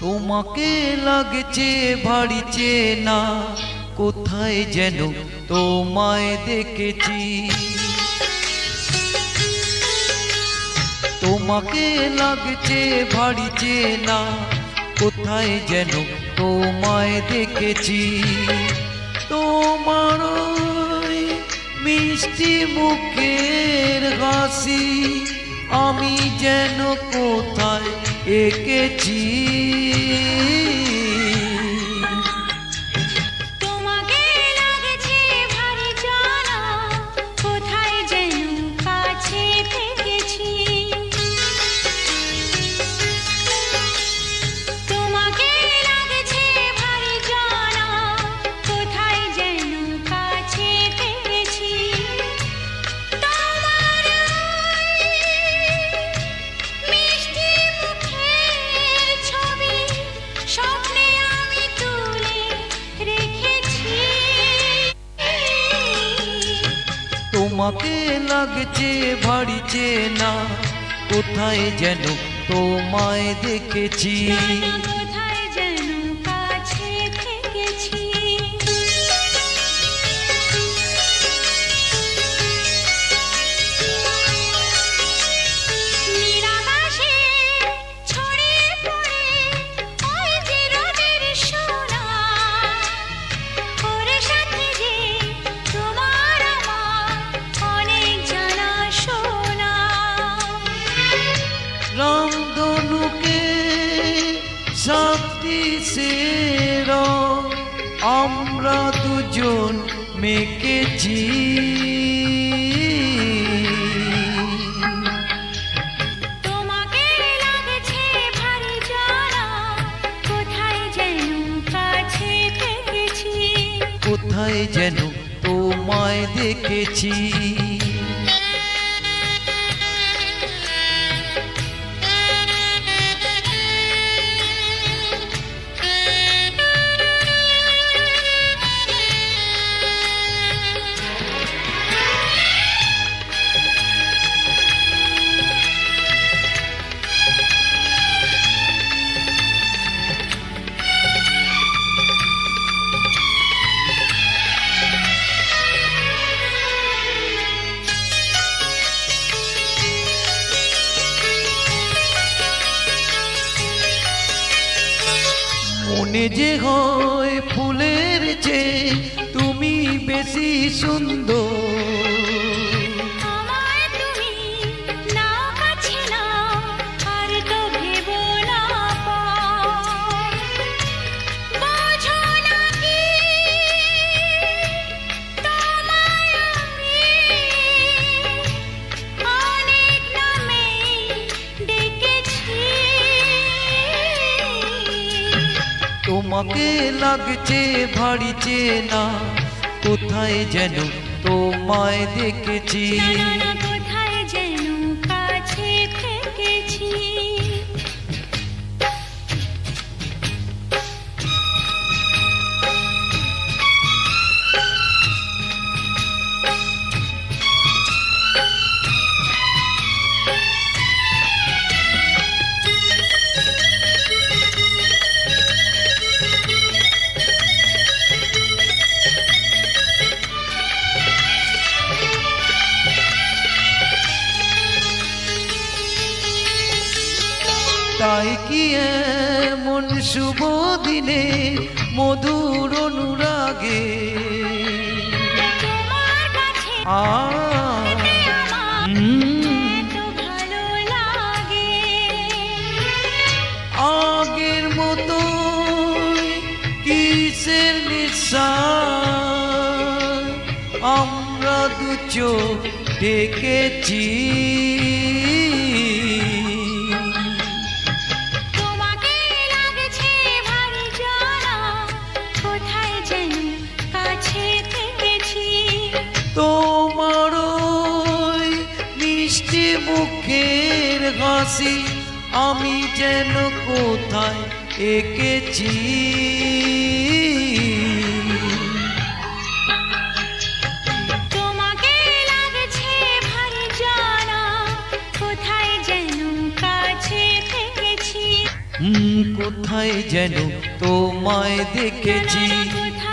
তোমাকে লাগছে ভারী চেনা, কোথায় যেন তোমায় দেখেছি। তোমাকে লাগছে ভারী চেনা, কোথায় যেন তোমায় দেখেছি। তোমার ওই মিষ্টি মুখের হাসি আমি যেন কোথায় এঁকেছি। তোমাকে লাগছে ভারী জানা, কোথায় যেন কাছে থেকেছি। তোমাকে লাগছে ভারী জানা, কোথায় যেন কাছে থেকেছি। তোমার মিষ্টি মুখের ছবি স্বপ্নে আমি তুলে রেখেছি। তোমাকে লাগছে ভারী চেনা, কোথায় যেন তোমায় দেখেছি। কোথায় যেন কাছে থেকেছি। নিরাকাশে ছড়িয়ে পড়ে ওই যে রোদের সোনা, ওর সাথে যে তোমার আমার অনেক জানা শোনা। রামধনুকে শক্তি সেরা আমরা দুজন মেকেছি। তোমাকে লাগছে ভারী জানা, কোথায় যেন কাছে থেকেছি। কোথায় যেন তোমায় দেখেছি। মনে যে হয় ফুলের চেয়ে তুমি বেশি সুন্দর। আমায় তুমি নাও কাছে নাও, আর তো ভেবো না পর। বোঝো না কি তোমায় আমি অনেক নামে ডেকেছি। তোমাকে লাগছে ভারী চেনা, কোথায় যেন তোমায় দেখেছি। জানা কোথায় যেন কাছে থেকেছি। তাই কি এমন শুভ দিনে মধুর অনুরাগে তোমার কাছে আ যেতে আমার এত ভালো লাগে। আগের মতো কিসের নিশা আমরা দু চোখ ডেকেছি। তোমাকে লাগছে ভারী জানা, কোথায় যেন কাছে থেকেছি। তোমার ওই মিষ্টি মুখের হাসি আমি যেন কোথায় এঁকেছি। তোমাকে লাগছে ভারী জানা, কোথায় যেন কাছে থেকেছি। কোথায় যেন তোমায় দেখেছি। কোথায়